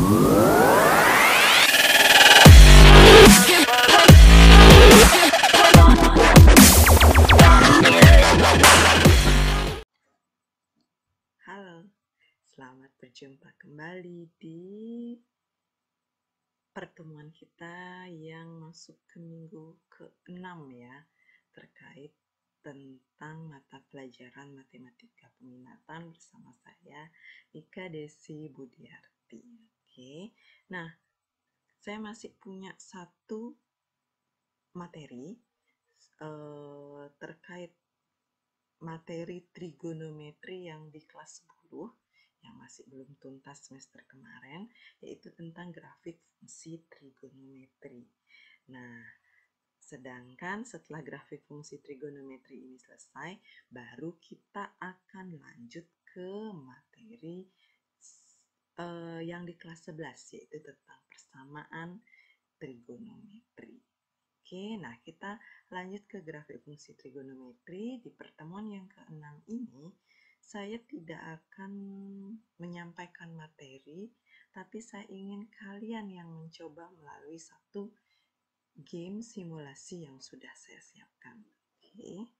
Halo, selamat berjumpa kembali di pertemuan kita yang masuk ke minggu ke-6 ya, terkait tentang mata pelajaran matematika peminatan bersama saya, Ika Desi Budiarti. Oke, nah saya masih punya satu materi terkait materi trigonometri yang di kelas 10 yang masih belum tuntas semester kemarin, yaitu tentang grafik fungsi trigonometri. Nah, sedangkan setelah grafik fungsi trigonometri ini selesai, baru kita akan lanjut ke materi yang di kelas 11, yaitu tentang persamaan trigonometri. Oke, nah kita lanjut ke grafik fungsi trigonometri. Di pertemuan yang ke-6 ini, saya tidak akan menyampaikan materi, tapi saya ingin kalian yang mencoba melalui satu game simulasi yang sudah saya siapkan. Oke.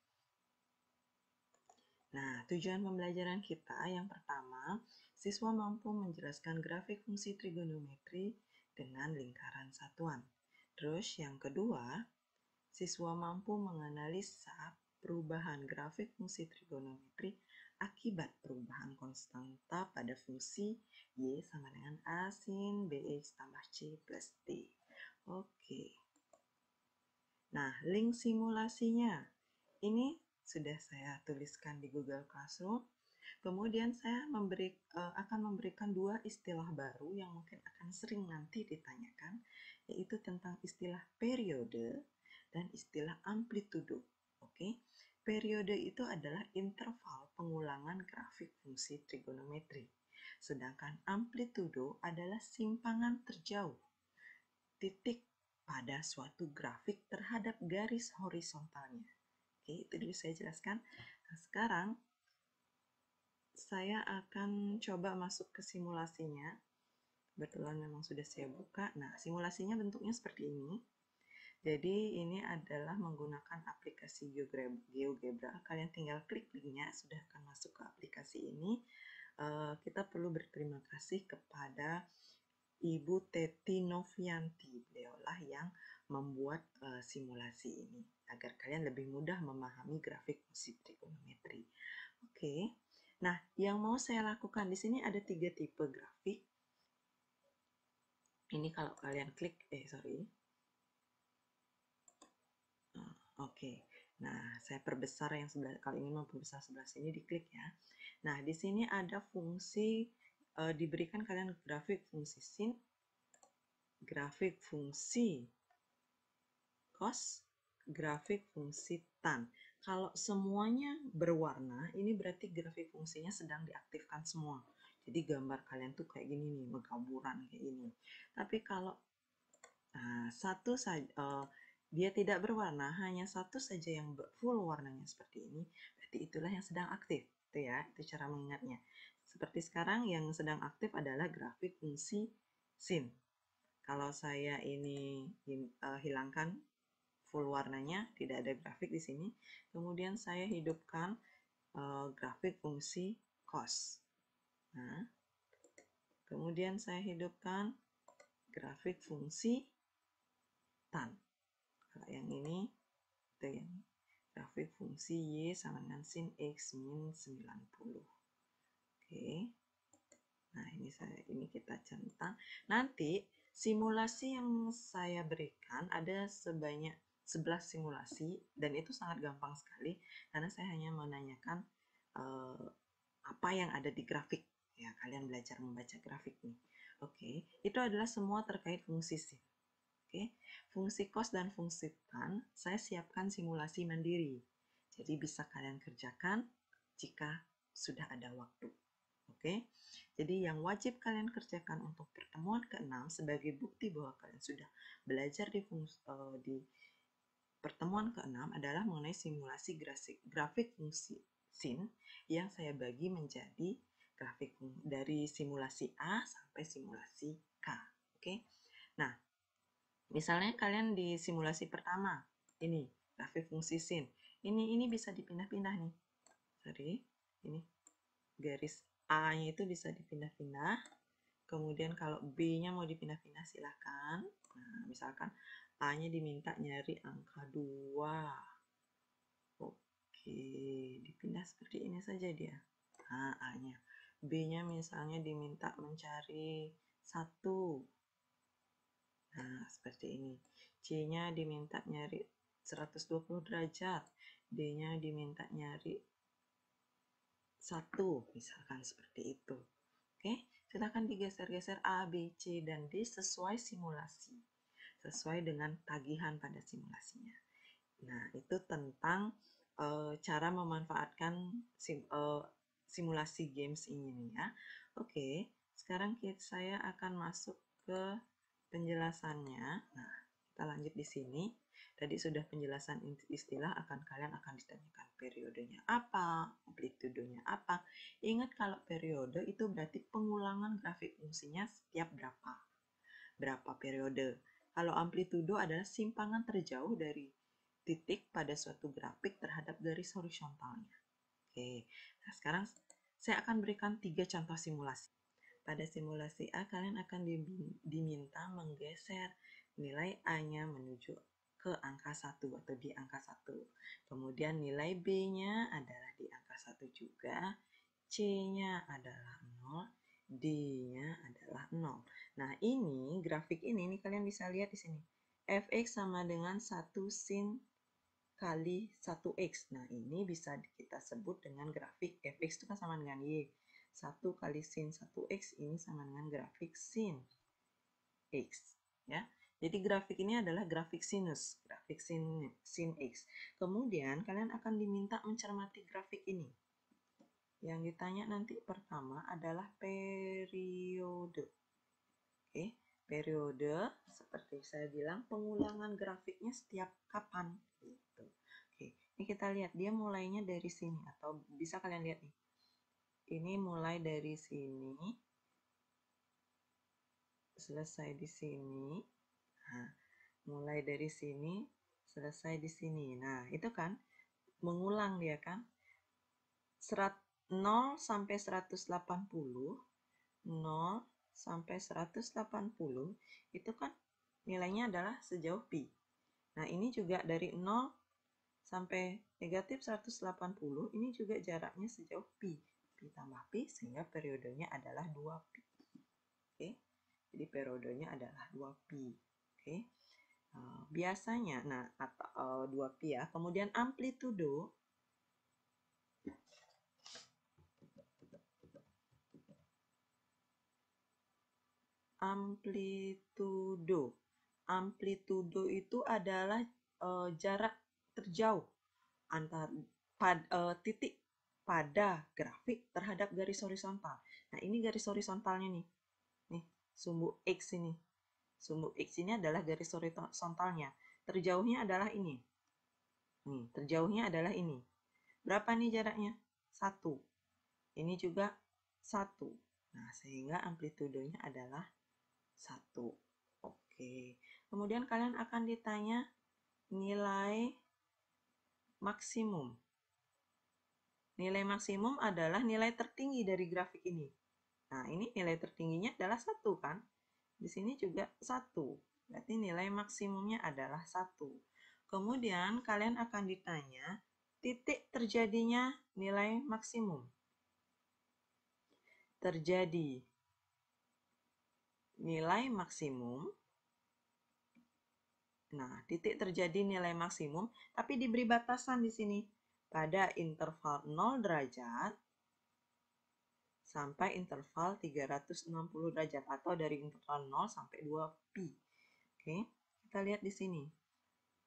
Nah, tujuan pembelajaran kita yang pertama, siswa mampu menjelaskan grafik fungsi trigonometri dengan lingkaran satuan. Terus yang kedua, siswa mampu menganalisa perubahan grafik fungsi trigonometri akibat perubahan konstanta pada fungsi Y sama dengan A sin BX tambah C plus D. Oke. Nah, link simulasinya ini sudah saya tuliskan di Google Classroom. Kemudian saya akan memberikan dua istilah baru yang mungkin akan sering nanti ditanyakan, yaitu tentang istilah periode dan istilah amplitudo. Oke, periode itu adalah interval pengulangan grafik fungsi trigonometri, sedangkan amplitudo adalah simpangan terjauh titik pada suatu grafik terhadap garis horizontalnya. Oke, itu dulu saya jelaskan. Nah, sekarang saya akan coba masuk ke simulasinya. Kebetulan memang sudah saya buka. Nah, simulasinya bentuknya seperti ini. Jadi ini adalah menggunakan aplikasi GeoGebra. Kalian tinggal klik linknya, sudah akan masuk ke aplikasi ini. Kita perlu berterima kasih kepada Ibu Teti Novianti. Beliaulah yang membuat simulasi ini agar kalian lebih mudah memahami grafik fungsi trigonometri. Oke. Nah, yang mau saya lakukan di sini ada 3 tipe grafik. Ini kalau kalian klik, Oke. Nah, saya perbesar yang sebelah, kalau ingin memperbesar sebelah sini diklik ya. Nah, di sini ada fungsi, diberikan kalian grafik fungsi sin, grafik fungsi cos, grafik fungsi tan. Kalau semuanya berwarna, ini berarti grafik fungsinya sedang diaktifkan semua. Jadi gambar kalian tuh kayak gini nih, megaburan kayak gini. Tapi kalau satu saja dia tidak berwarna, hanya satu saja yang full warnanya seperti ini, berarti itulah yang sedang aktif. Itu ya, itu cara mengingatnya. Seperti sekarang yang sedang aktif adalah grafik fungsi sin. Kalau saya ini hilangkan full warnanya, tidak ada grafik di sini. Kemudian saya hidupkan grafik fungsi cos. Nah, kemudian saya hidupkan grafik fungsi tan. Kalau yang ini, itu yang grafik fungsi Y sama dengan sin X min 90. Oke. Nah, ini kita centang. Nanti simulasi yang saya berikan ada sebanyak 11 simulasi, dan itu sangat gampang sekali karena saya hanya menanyakan apa yang ada di grafik. Ya, kalian belajar membaca grafik nih. Oke, itu adalah semua terkait fungsi sin. Oke, fungsi cos dan fungsi tan saya siapkan simulasi mandiri. Jadi bisa kalian kerjakan jika sudah ada waktu. Oke, jadi yang wajib kalian kerjakan untuk pertemuan ke-6 sebagai bukti bahwa kalian sudah belajar di pertemuan ke-6 adalah mengenai simulasi grafik fungsi sin yang saya bagi menjadi grafik dari simulasi A sampai simulasi K. Oke. Nah, misalnya kalian di simulasi pertama, ini grafik fungsi sin. Ini bisa dipindah-pindah nih. Sorry, ini garis A-nya itu bisa dipindah-pindah. Kemudian kalau B-nya mau dipindah-pindah silahkan. Nah, misalkan A-nya diminta nyari angka 2. Oke, dipindah seperti ini saja dia. Nah, A-nya. B-nya misalnya diminta mencari 1. Nah, seperti ini. C-nya diminta nyari 120 derajat. D-nya diminta nyari 1, misalkan seperti itu. Oke, silakan digeser-geser A, B, C, dan D sesuai simulasi. Sesuai dengan tagihan pada simulasinya. Nah, itu tentang cara memanfaatkan simulasi games ini ya. Oke, sekarang saya akan masuk ke penjelasannya. Nah, kita lanjut di sini. Tadi sudah penjelasan istilah, kalian akan ditanyakan periodenya apa, amplitudenya apa. Ingat kalau periode itu berarti pengulangan grafik fungsinya setiap berapa periode. Kalau amplitudo adalah simpangan terjauh dari titik pada suatu grafik terhadap garis horizontalnya. Oke, nah sekarang saya akan berikan 3 contoh simulasi. Pada simulasi A, kalian akan diminta menggeser nilai A-nya menuju ke angka 1 atau di angka 1. Kemudian nilai B-nya adalah di angka 1 juga, C-nya adalah 0, D-nya adalah 0. Nah, ini grafik ini kalian bisa lihat di sini. Fx sama dengan 1 sin kali 1x. Nah, ini bisa kita sebut dengan grafik fx itu kan sama dengan y. 1 kali sin 1x ini sama dengan grafik sin x. Ya. Jadi grafik ini adalah grafik sinus, grafik sin x. Kemudian kalian akan diminta mencermati grafik ini. Yang ditanya nanti pertama adalah periode. Oke, periode seperti saya bilang pengulangan grafiknya setiap kapan gitu. Oke, ini kita lihat dia mulainya dari sini atau bisa kalian lihat nih. Ini mulai dari sini selesai di sini. Nah, mulai dari sini selesai di sini. Nah, itu kan mengulang dia kan. 0 sampai 180, 0 sampai 180 itu kan nilainya adalah sejauh pi. Nah, ini juga dari 0 sampai negatif 180, ini juga jaraknya sejauh pi. Pi tambah pi sehingga periodenya adalah 2pi. Oke. Jadi periodenya adalah 2pi. Oke. Biasanya nah atau 2pi ya. Kemudian amplitudo Amplitudo itu adalah jarak terjauh antar titik pada grafik terhadap garis horizontal. Nah, ini garis horizontalnya nih. Nih, sumbu X ini. Sumbu X ini adalah garis horizontalnya. Terjauhnya adalah ini. Nih, terjauhnya adalah ini. Berapa nih jaraknya? 1. Ini juga 1. Nah, sehingga amplitudonya adalah 1. Oke. Kemudian kalian akan ditanya nilai maksimum. Nilai maksimum adalah nilai tertinggi dari grafik ini. Nah, ini nilai tertingginya adalah 1 kan? Di sini juga 1. Berarti nilai maksimumnya adalah 1. Kemudian kalian akan ditanya titik terjadinya nilai maksimum. Terjadi nilai maksimum. Nah, titik terjadi nilai maksimum, tapi diberi batasan di sini. Pada interval 0 derajat sampai interval 360 derajat. Atau dari interval 0 sampai 2pi. Oke, kita lihat di sini.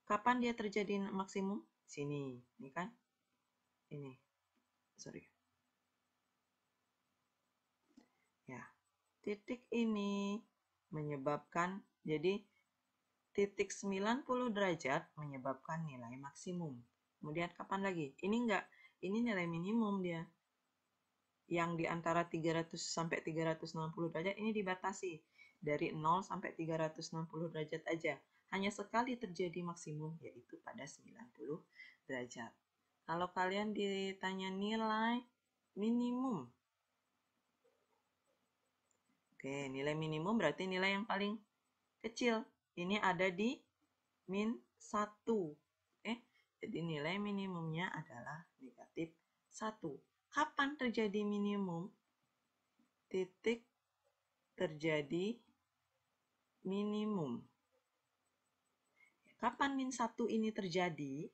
Kapan dia terjadi maksimum? Sini, ini kan? Ini, sorry. Ya, titik ini menyebabkan, jadi titik 90 derajat menyebabkan nilai maksimum. Kemudian kapan lagi? Ini enggak, ini nilai minimum dia. yang di antara 300 sampai 360 derajat ini dibatasi dari 0 sampai 360 derajat aja. Hanya sekali terjadi maksimum, yaitu pada 90 derajat. Kalau kalian ditanya nilai minimum, oke, nilai minimum berarti nilai yang paling kecil. Ini ada di min 1. Jadi nilai minimumnya adalah negatif 1. Kapan terjadi minimum? Titik terjadi minimum. Kapan min 1 ini terjadi?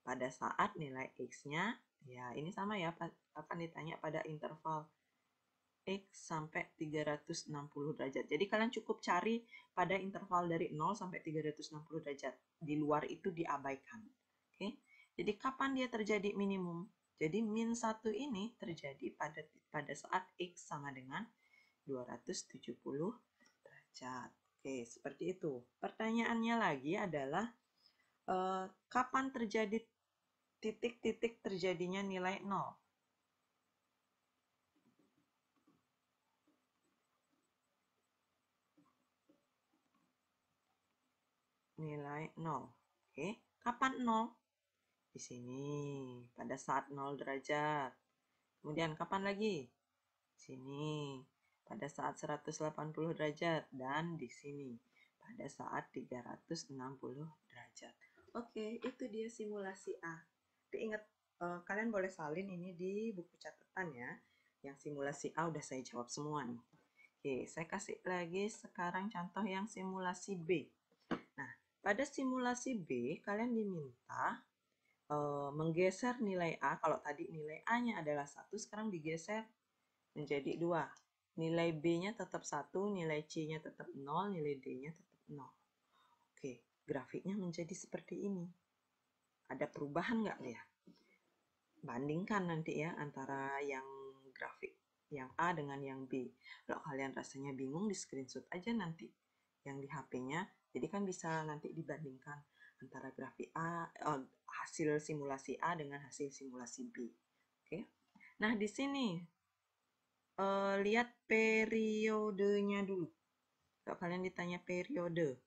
Pada saat nilai X-nya, ya ini sama ya, akan ditanya pada interval X sampai 360 derajat. Jadi kalian cukup cari pada interval dari 0 sampai 360 derajat. Di luar itu diabaikan. Oke. Jadi kapan dia terjadi minimum? Jadi min 1 ini terjadi pada saat X sama dengan 270 derajat. Oke, seperti itu. Pertanyaannya lagi adalah kapan terjadi titik-titik terjadinya nilai 0? Nilai 0. Oke, kapan 0? Di sini, pada saat 0 derajat. Kemudian kapan lagi? Sini, pada saat 180 derajat. Dan di sini, pada saat 360 derajat. Oke, itu dia simulasi A. Tapi ingat, kalian boleh salin ini di buku catatan ya. Yang simulasi A udah saya jawab semua nih. Oke, saya kasih lagi sekarang contoh yang simulasi B. Nah, pada simulasi B, kalian diminta menggeser nilai A. Kalau tadi nilai A-nya adalah 1, sekarang digeser menjadi 2. Nilai B-nya tetap 1, nilai C-nya tetap 0, nilai D-nya tetap 0. Oke, grafiknya menjadi seperti ini. Ada perubahan nggak ya? Bandingkan nanti ya antara yang grafik yang A dengan yang B. Kalau kalian rasanya bingung, di screenshot aja nanti yang di HP-nya. Jadi kan bisa nanti dibandingkan antara grafik A, hasil simulasi A dengan hasil simulasi B. Oke. Nah, di sini lihat periodenya dulu. Kalau kalian ditanya periode.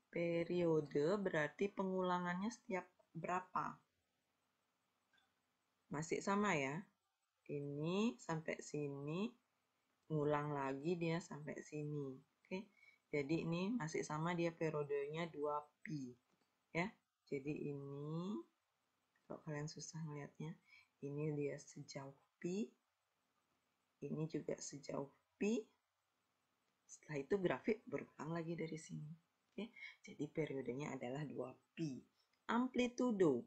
Periode berarti pengulangannya setiap berapa? Masih sama ya. Ini sampai sini, ngulang lagi dia sampai sini. Oke. Jadi ini masih sama, dia periodenya 2pi. Ya. Jadi ini kalau kalian susah melihatnya, ini dia sejauh pi. Ini juga sejauh pi. Setelah itu grafik berulang lagi dari sini. Oke. Jadi periodenya adalah 2pi. Amplitudo.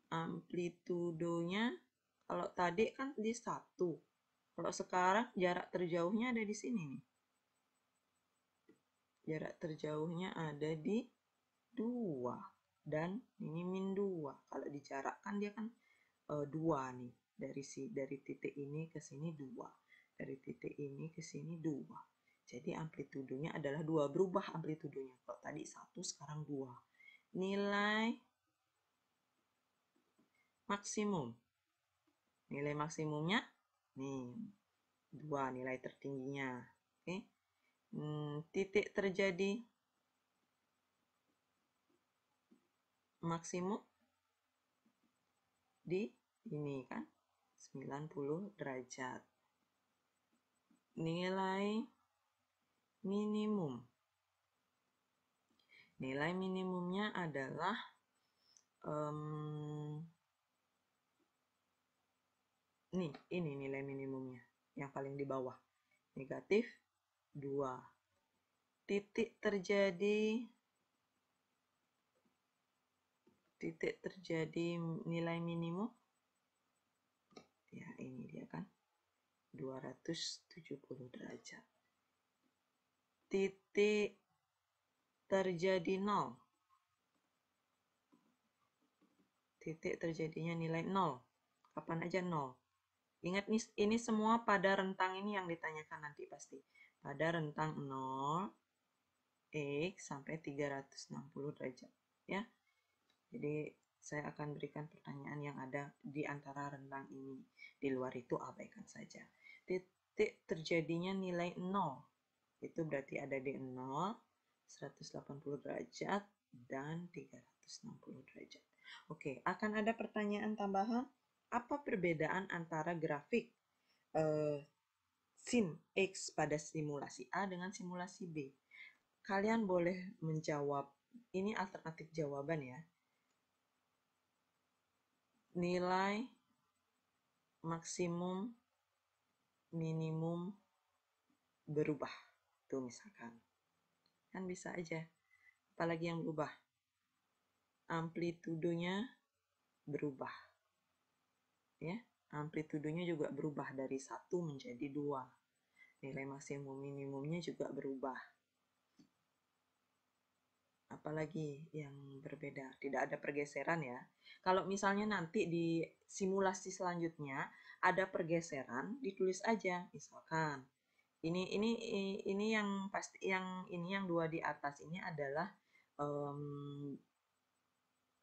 Amplitudonya kalau tadi kan di 1. Kalau sekarang jarak terjauhnya ada di sini nih. Jarak terjauhnya ada di 2. Dan ini min 2. Kalau dijarakkan dia kan 2 nih. Dari titik ini ke sini 2. Dari titik ini ke sini 2. Jadi amplitudonya adalah 2. Berubah amplitudonya. Kalau tadi 1, sekarang 2. Nilai maksimum. Nilai maksimumnya nih 2, nilai tertingginya. Oke. Titik terjadi maksimum di ini kan 90 derajat. Nilai minimum. Nilai minimumnya adalah ini nilai minimumnya yang paling di bawah, negatif 2. Titik terjadi nilai minimum, ya ini dia kan 270 derajat. Titik terjadi 0. Titik terjadinya nilai 0. Kapan aja 0. Ingat nih, ini semua pada rentang ini yang ditanyakan nanti pasti. Pada rentang 0 X sampai 360 derajat. Ya. Jadi saya akan berikan pertanyaan yang ada di antara rentang ini. Di luar itu abaikan saja. Titik terjadinya nilai 0. Itu berarti ada di 0, 180 derajat, dan 360 derajat. Oke, akan ada pertanyaan tambahan. Apa perbedaan antara grafik sin X pada simulasi A dengan simulasi B? Kalian boleh menjawab, ini alternatif jawaban ya. Nilai maksimum minimum berubah. Tuh misalkan. Kan bisa aja. Apalagi yang berubah? Amplitudonya berubah. Ya, amplitudonya juga berubah dari 1 menjadi 2. Nilai maksimum minimumnya juga berubah. Apalagi yang berbeda? Tidak ada pergeseran ya. Kalau misalnya nanti di simulasi selanjutnya ada pergeseran, ditulis aja. Misalkan ini yang pasti, yang 2 di atas ini adalah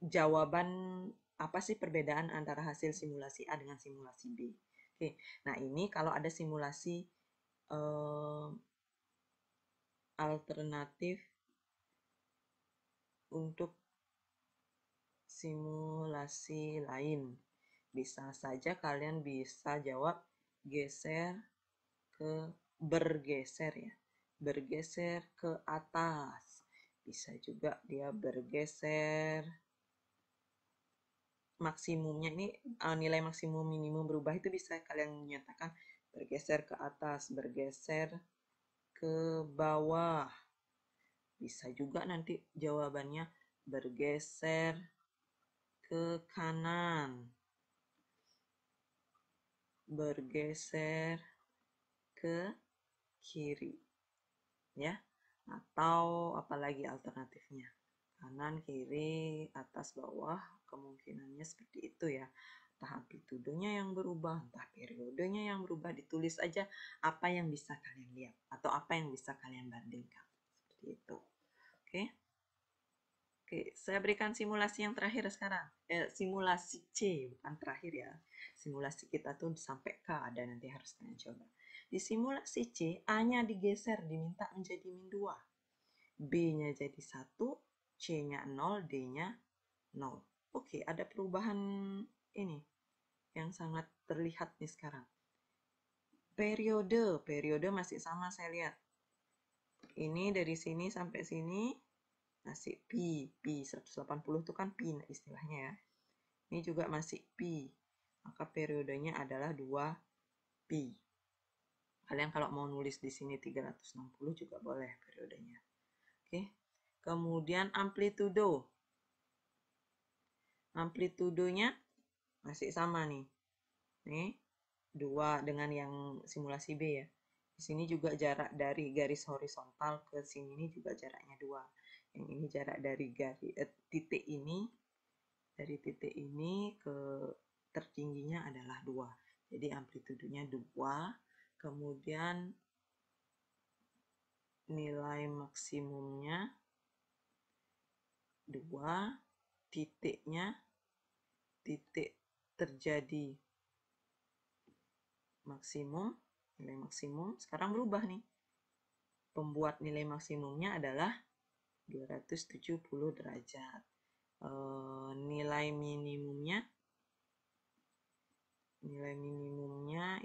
jawaban apa sih perbedaan antara hasil simulasi A dengan simulasi B. Oke, nah ini kalau ada simulasi alternatif untuk simulasi lain. Bisa saja kalian bisa jawab bergeser ya. Bergeser ke atas. Bisa juga dia bergeser maksimumnya ini nilai maksimum minimum berubah itu bisa kalian nyatakan bergeser ke atas, bergeser ke bawah. Bisa juga nanti jawabannya bergeser ke kanan, bergeser ke kiri. Ya. Atau apalagi alternatifnya? Kanan, kiri, atas, bawah, kemungkinannya seperti itu ya. Entah amplitudonya yang berubah, entah periodenya yang berubah, ditulis aja apa yang bisa kalian lihat atau apa yang bisa kalian bandingkan. Seperti itu. Oke. Oke, saya berikan simulasi yang terakhir sekarang. Simulasi C, bukan terakhir ya. Simulasi kita tuh sampai K ada, nanti harus kalian coba. Di simulasi C, A-nya digeser, diminta menjadi min 2. B-nya jadi 1, C-nya 0, D-nya 0. Oke, ada perubahan ini yang sangat terlihat nih sekarang. Periode masih sama saya lihat. Ini dari sini sampai sini masih pi 180 itu kan pi istilahnya ya. Ini juga masih pi. Maka periodenya adalah 2 pi. Kalian kalau mau nulis di sini 360 juga boleh periodenya. Oke. Kemudian amplitudo. Amplitudonya masih sama nih. Nih, 2 dengan yang simulasi B ya. Di sini juga jarak dari garis horizontal ke sini ini juga jaraknya 2. Yang ini jarak dari titik ini, dari titik ini ke tertingginya adalah 2. Jadi amplitudonya 2. Kemudian nilai maksimumnya 2, titiknya, titik terjadi maksimum, nilai maksimum sekarang berubah nih. Pembuat nilai maksimumnya adalah 270 derajat. Nilai minimumnya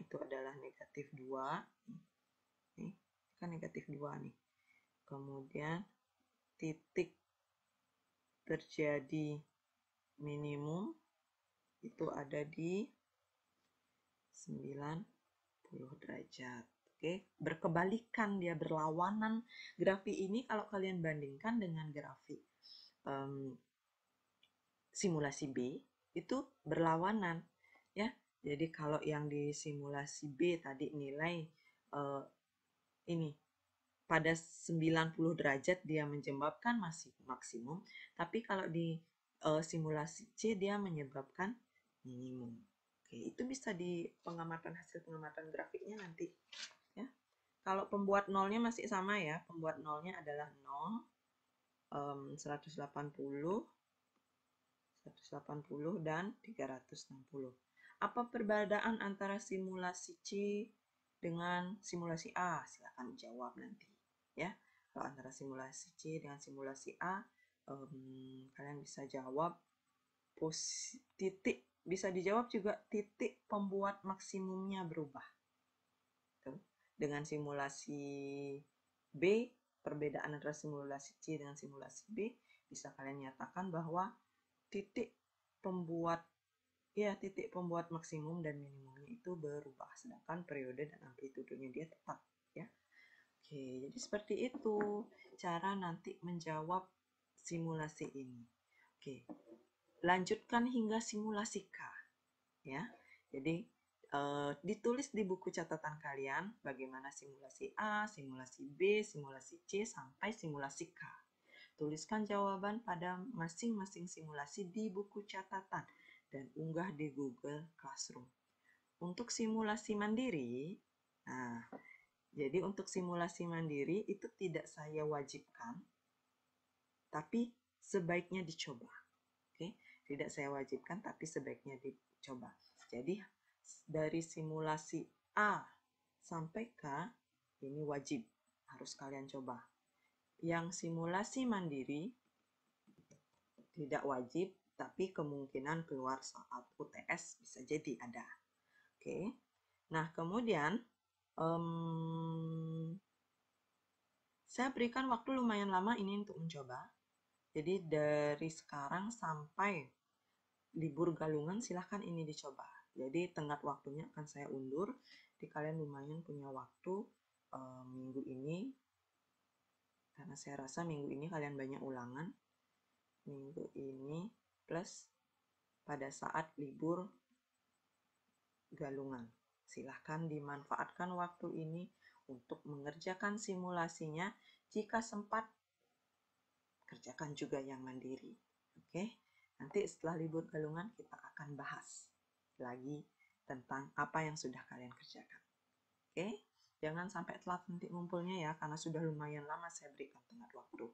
itu adalah negatif 2. Nih, kan negatif 2 nih. Kemudian titik terjadi minimum itu ada di 90 derajat. Oke, berkebalikan, dia berlawanan. Grafik ini kalau kalian bandingkan dengan grafik simulasi B itu berlawanan ya. Jadi kalau yang di simulasi B tadi nilai ini pada 90 derajat dia menyebabkan masih maksimum, tapi kalau di simulasi C dia menyebabkan minimum. Oke, itu bisa di hasil pengamatan grafiknya nanti ya. Kalau pembuat nolnya masih sama ya, pembuat nolnya adalah 0, 180, 180 dan 360. Apa perbedaan antara simulasi C dengan simulasi A? Silakan jawab nanti ya. Kalau antara simulasi C dengan simulasi A, kalian bisa jawab titik, bisa dijawab juga titik pembuat maksimumnya berubah. Tuh. Dengan simulasi B, perbedaan antara simulasi C dengan simulasi B, bisa kalian nyatakan bahwa titik pembuat maksimum dan minimumnya itu berubah, sedangkan periode dan amplitudenya dia tetap ya. Oke, jadi seperti itu cara nanti menjawab simulasi ini. Oke, lanjutkan hingga simulasi K ya. Jadi ditulis di buku catatan kalian bagaimana simulasi A, simulasi B, simulasi C sampai simulasi K. Tuliskan jawaban pada masing-masing simulasi di buku catatan dan unggah di Google Classroom. Untuk simulasi mandiri, jadi untuk simulasi mandiri itu tidak saya wajibkan, tapi sebaiknya dicoba. Oke, tidak saya wajibkan, tapi sebaiknya dicoba. Jadi dari simulasi A sampai K ini wajib, harus kalian coba. Yang simulasi mandiri tidak wajib, tapi kemungkinan keluar saat UTS bisa jadi ada. Oke. Nah, kemudian saya berikan waktu lumayan lama ini untuk mencoba. Jadi dari sekarang sampai libur galungan silahkan ini dicoba. Jadi tenggat waktunya akan saya undur. Jadi kalian lumayan punya waktu minggu ini. Karena saya rasa minggu ini kalian banyak ulangan. Minggu ini plus pada saat libur galungan. Silahkan dimanfaatkan waktu ini untuk mengerjakan simulasinya. Jika sempat, kerjakan juga yang mandiri. Oke, nanti setelah libur galungan kita akan bahas lagi tentang apa yang sudah kalian kerjakan. Oke, jangan sampai telat nanti ngumpulnya ya, karena sudah lumayan lama saya berikan tenggat waktu.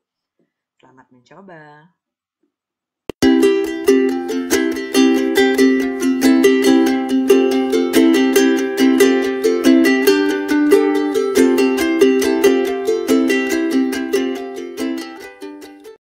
Selamat mencoba.